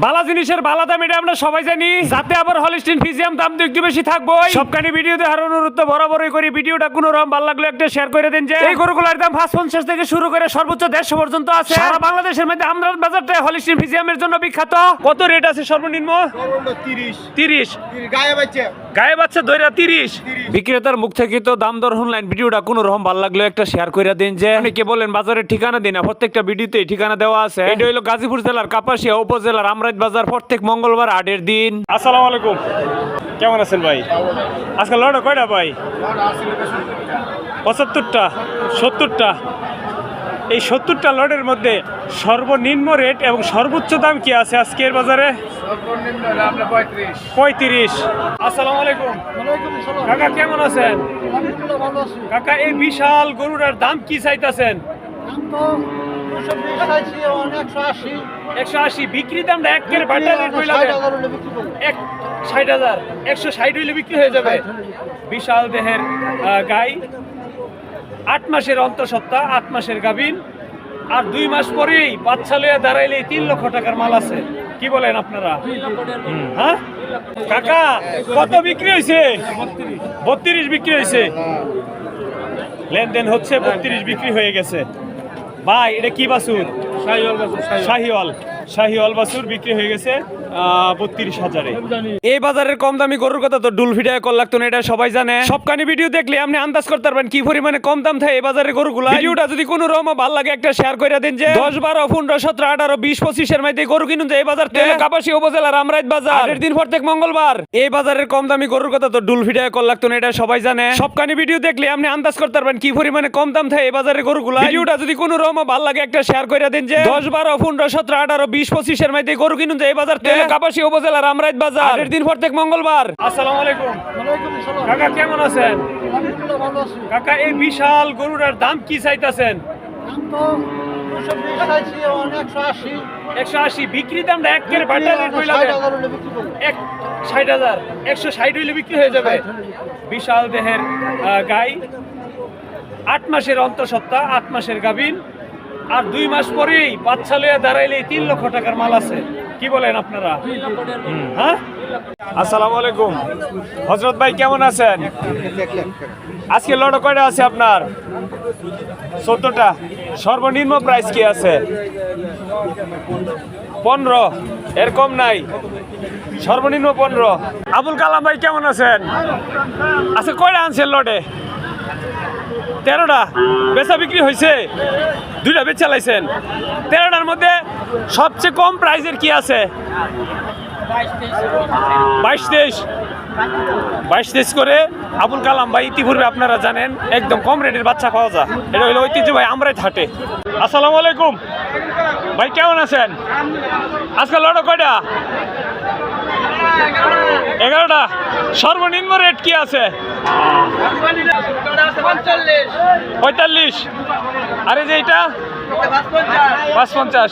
বালা জিনিসের বালা দাম এটা আমরা সবাই জানি, যাতে আবার হলিস্টিন ফিজিয়াম দাম তো একটু বেশি থাকবো। সবখানি ভিডিওতে আর অনুরোধ বরাবরই করি, ভিডিওটা কোনো রকম ভালো লাগলে একটা শেয়ার করে দিন। যে এই গরুগুলোর দাম 550 থেকে শুরু করে সর্বোচ্চ 150 পর্যন্ত আছে। সারা বাংলাদেশের মধ্যে আমরান বাজারটা হলিস্টিন ফিজিয়ামের জন্য বিখ্যাত। কত রেট আছে সর্বনিম্ন? 30। গায়ে বাচ্চা দইরা 30। বিক্রেতার মুখ থেকে তো দাম দর শুনলেন, ভিডিওটা কোনো রকম ভালো লাগলে একটা শেয়ার করে দিন। যে অনেকে বলেন বাজারের ঠিকানা দিন না, প্রত্যেকটা ভিডিওতে ঠিকানা দেওয়া আছে। এটা হলো গাজীপুর জেলার কাপাসিয়া উপজেলার আমরাইত বাজার, প্রত্যেক মঙ্গলবার 8-এর দিন। আসসালামু আলাইকুম, কেমন আছেন ভাই? আজকাল লড়া কয়টা ভাই? 75টা 70টা। এই 70টা লটের মধ্যে সর্বনিম্ন রেট এবং সর্বোচ্চ দাম কি আছে আজকের বাজারে? 35। আসসালামু আলাইকুম কাকা, কেমন আছেন? কাকা, এই বিশাল গরুটার দাম কি চাইতেছেন? 180। বিক্রি দামটা একের বাটা রেট হইলো 60,000। 160 হইলে বিক্রি হয়ে যাবে। বিশাল দেহের গাই, 8 মাসের অন্তঃসত্ত্বা, 8 মাসের গাভীন, আর 2 মাস পরেই বাচ্চা লইয়া দাঁড়াইলে 3 লক্ষ টাকার মাল আছে। কি বলেন আপনারা? হ্যাঁ কাকা, কত বিক্রি হয়েছে? 32 বিক্রি হয়েছে। লেনদেন হচ্ছে, 32 বিক্রি হয়ে গেছে। ভাই এটা কি বাছুর? শাহিওয়াল বাছুর বিক্রি হয়ে গেছে 32,000-এ। এই বাজারের কম দামি গরুর কথা তো ডুল ভিডিও কল লাগতো না, এটা সবাই জানে। সবখানি ভিডিও দেখলে আপনি আন্দাজ করতে পারবেন কি পরিমাণে কম দাম থাকে এই বাজারের গরুগুলো। ভিডিওটা যদি কোনো রকম ভালো লাগে একটা শেয়ার করে দিন। যে 10, 12, 15, 17, 18, 20, 25-এর মধ্যে গরু কিনুন যে এই বাজার থেকে। কাপাসিয়া উপজেলার আমরাইত বাজার, 8-এর দিন প্রত্যেক মঙ্গলবার। এই বাজারের কম দামি গরুর কথা তো ডুল ভিডিও কল লাগতো না, এটা সবাই জানে। সবখানি ভিডিও দেখলে আপনি আন্দাজ করতে পারবেন কি পরিমাণে কম দাম থাকে এই বাজারের গরুগুলো। ভিডিওটা যদি কোনো রকম ভালো লাগে একটা শেয়ার করে দিন। যে 10, 12, 15, 17, 18, 20, 25-এর মধ্যে গরু কিনুন যে এই বাজার থেকে। কাপাসিয়া উপজেলার আমরাইত বাজার, 8-এর দিন প্রত্যেক মঙ্গলবার। আসসালামু আলাইকুম কাকা, কেমন আছেন? কাকা, এই বিশাল গরুটার দাম কি চাইতেছেন? 180। বিক্রি দামটা একের বাটা রেট হইলো 60,000। 160 হইলে বিক্রি হয়ে যাবে। বিশাল দেহের গাই, 8 মাসের অন্তঃসত্ত্বা, 8 মাসের গাভীন, আর 2 মাস পরেই বাচ্চা লইয়া দাঁড়াইলে 3 লক্ষ টাকার মাল আছে। কি বলেন আপনারা? হ্যাঁ আসসালামু আলাইকুম হযরত ভাই, কেমন আছেন? আজকে লট কয়টা আছে আপনার? 14টা। সর্বনিম্ন প্রাইস কি আছে? 15। এর কম নাই, সর্বনিম্ন 15। আবুল কালাম ভাই, কেমন আছেন? আচ্ছা, কয়টা আনছেন লটে? 13টা। বেচা বিক্রি হয়েছে? 2টা বেচ চালাইছেন। 13টার মধ্যে সবচেয়ে কম প্রাইসের কি আছে? 22-23 করে আবুল কালাম ভাই ইতিপূর্বে আপনারা জানেন একদম কম রেটের বাচ্চা পাওয়া যায়। এটা হলো ঐতিহ্য ভাই আমরাই হাটে। আসসালামু আলাইকুম ভাই, কেমন আছেন? আজকাল লট কয়টা? 11টা। সর্বনিম্ন রেট কি আছে? 45। আর এই যে এটা 550।